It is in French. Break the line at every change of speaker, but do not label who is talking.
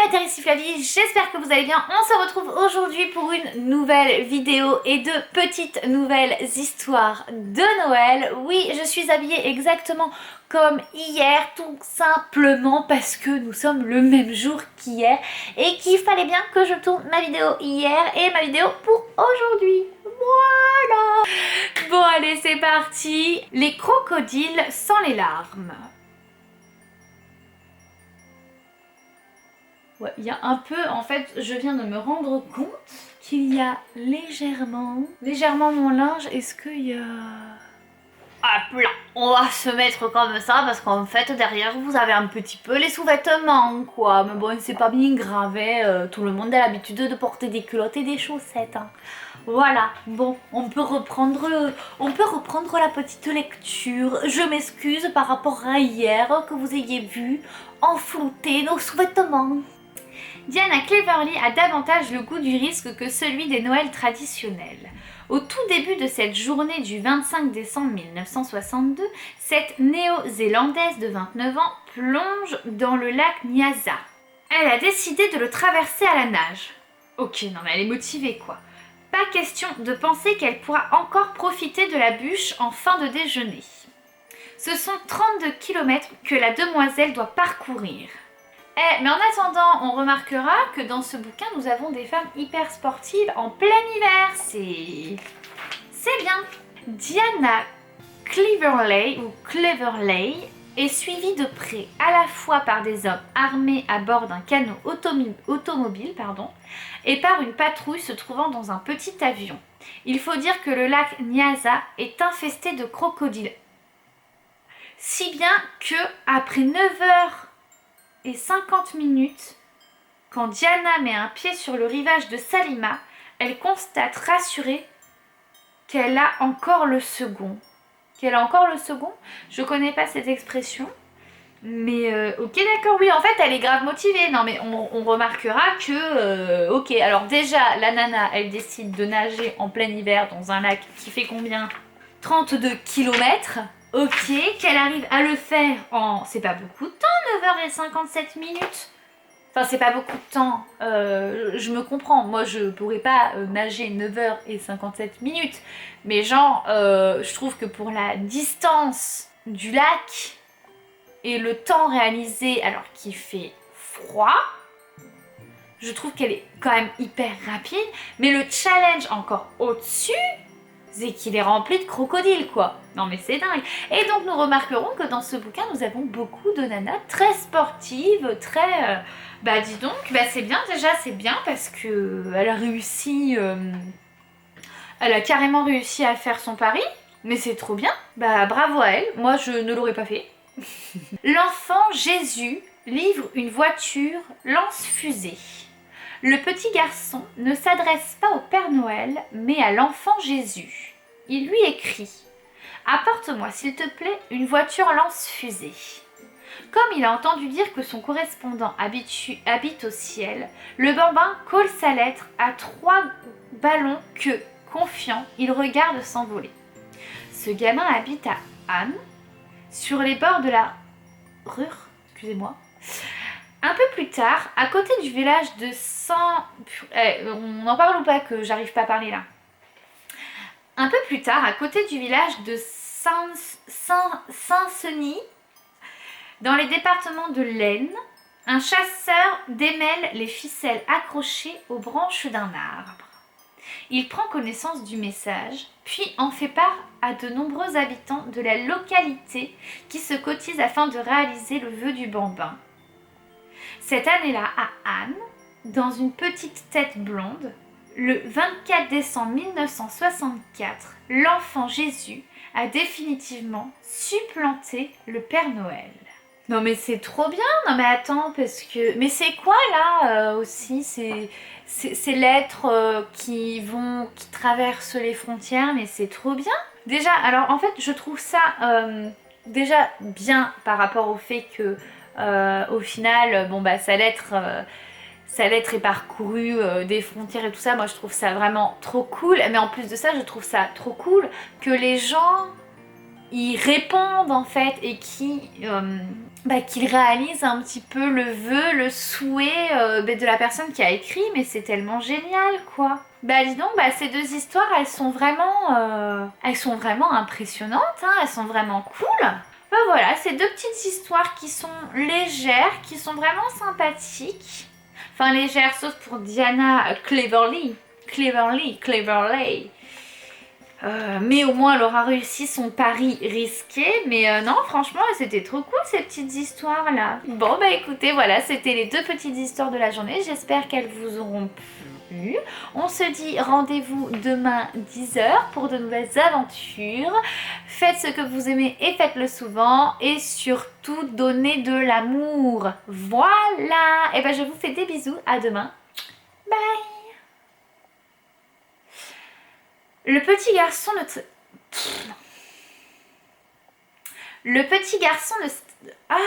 la Terre, ici Flavie, j'espère que vous allez bien. On se retrouve aujourd'hui pour une nouvelle vidéo et de petites nouvelles histoires de Noël. Oui, je suis habillée exactement comme hier, tout simplement parce que nous sommes le même jour qu'hier et qu'il fallait bien que je tourne ma vidéo hier et ma vidéo pour aujourd'hui. Voilà. Bon allez, c'est parti. Les crocodiles sans les larmes. Ouais, il y a un peu, en fait, je viens de me rendre compte qu'il y a légèrement mon linge. Est-ce qu'il y a... Ah, plat. On va se mettre comme ça parce qu'en fait, derrière, vous avez un petit peu les sous-vêtements, quoi. Mais bon, c'est pas bien grave, hein. Tout le monde a l'habitude de porter des culottes et des chaussettes, hein. Voilà, bon, on peut reprendre la petite lecture. Je m'excuse par rapport à hier, que vous ayez vu enflouter nos sous-vêtements. Diana Cleverly a davantage le goût du risque que celui des Noëls traditionnels. Au tout début de cette journée du 25 décembre 1962, cette néo-zélandaise de 29 ans plonge dans le lac Nyasa. Elle a décidé de le traverser à la nage. Ok, non mais elle est motivée quoi. Pas question de penser qu'elle pourra encore profiter de la bûche en fin de déjeuner. Ce sont 32 km que la demoiselle doit parcourir. Mais en attendant, on remarquera que dans ce bouquin, nous avons des femmes hyper sportives en plein hiver. C'est bien. Diana Cleverly est suivie de près à la fois par des hommes armés à bord d'un canot automobile et par une patrouille se trouvant dans un petit avion. Il faut dire que le lac Nyasa est infesté de crocodiles. Si bien que après 9h50, quand Diana met un pied sur le rivage de Salima, elle constate rassurée qu'elle a encore le second. Je connais pas cette expression. Mais ok d'accord, oui, en fait elle est grave motivée. Non mais on remarquera que, ok, alors déjà la nana elle décide de nager en plein hiver dans un lac qui fait combien? 32 km. Ok, qu'elle arrive à le faire en... C'est pas beaucoup de temps, 9h57. Enfin, c'est pas beaucoup de temps. Je me comprends. Moi, je pourrais pas nager 9h57. Mais genre, je trouve que pour la distance du lac et le temps réalisé alors qu'il fait froid, je trouve qu'elle est quand même hyper rapide. Mais le challenge encore au-dessus, c'est qu'il est rempli de crocodiles, quoi. Non mais c'est dingue. Et donc nous remarquerons que dans ce bouquin, nous avons beaucoup de nanas très sportives, très... bah dis donc, bah c'est bien déjà, c'est bien parce que elle a réussi... elle a carrément réussi à faire son pari, mais c'est trop bien. Bah bravo à elle, moi je ne l'aurais pas fait. L'enfant Jésus livre une voiture lance-fusée. Le petit garçon ne s'adresse pas au Père Noël, mais à l'enfant Jésus. Il lui écrit « Apporte-moi, s'il te plaît, une voiture lance-fusée. » Comme il a entendu dire que son correspondant habite au ciel, le bambin colle sa lettre à 3 ballons que, confiant, il regarde s'envoler. Ce gamin habite à Anne, sur les bords de la Ruhr, excusez-moi. Un peu plus tard, à côté du village de on en parle ou pas que j'arrive pas à parler là. Un peu plus tard, à côté du village de Saint-Senis, dans les départements de l'Aisne, un chasseur démêle les ficelles accrochées aux branches d'un arbre. Il prend connaissance du message, puis en fait part à de nombreux habitants de la localité qui se cotisent afin de réaliser le vœu du bambin. Cette année-là, à Anne, dans une petite tête blonde, le 24 décembre 1964, l'enfant Jésus a définitivement supplanté le Père Noël. Non mais c'est trop bien, non mais attends, parce que... Mais c'est quoi là aussi ces lettres qui traversent les frontières, mais c'est trop bien. Déjà, alors en fait, je trouve ça déjà bien par rapport au fait que au final, bon bah sa lettre est parcourue des frontières et tout ça. Moi je trouve ça vraiment trop cool. Mais en plus de ça, je trouve ça trop cool que les gens y répondent en fait et qui qu'il réalise un petit peu le vœu, le souhait de la personne qui a écrit, mais c'est tellement génial quoi. Dis donc, ces deux histoires, elles sont vraiment impressionnantes, hein, elles sont vraiment cool. Voilà, ces deux petites histoires qui sont légères, qui sont vraiment sympathiques. Enfin légères, sauf pour Diana Cleverly. Mais au moins elle aura réussi son pari risqué. Mais non, franchement, c'était trop cool ces petites histoires là. Bon, écoutez, voilà, c'était les deux petites histoires de la journée. J'espère qu'elles vous auront plu. On se dit rendez-vous demain 10h pour de nouvelles aventures. Faites ce que vous aimez et faites-le souvent. Et surtout, donnez de l'amour. Voilà. Et je vous fais des bisous. À demain. Bye. Le petit garçon ne... Le petit garçon ne... Ah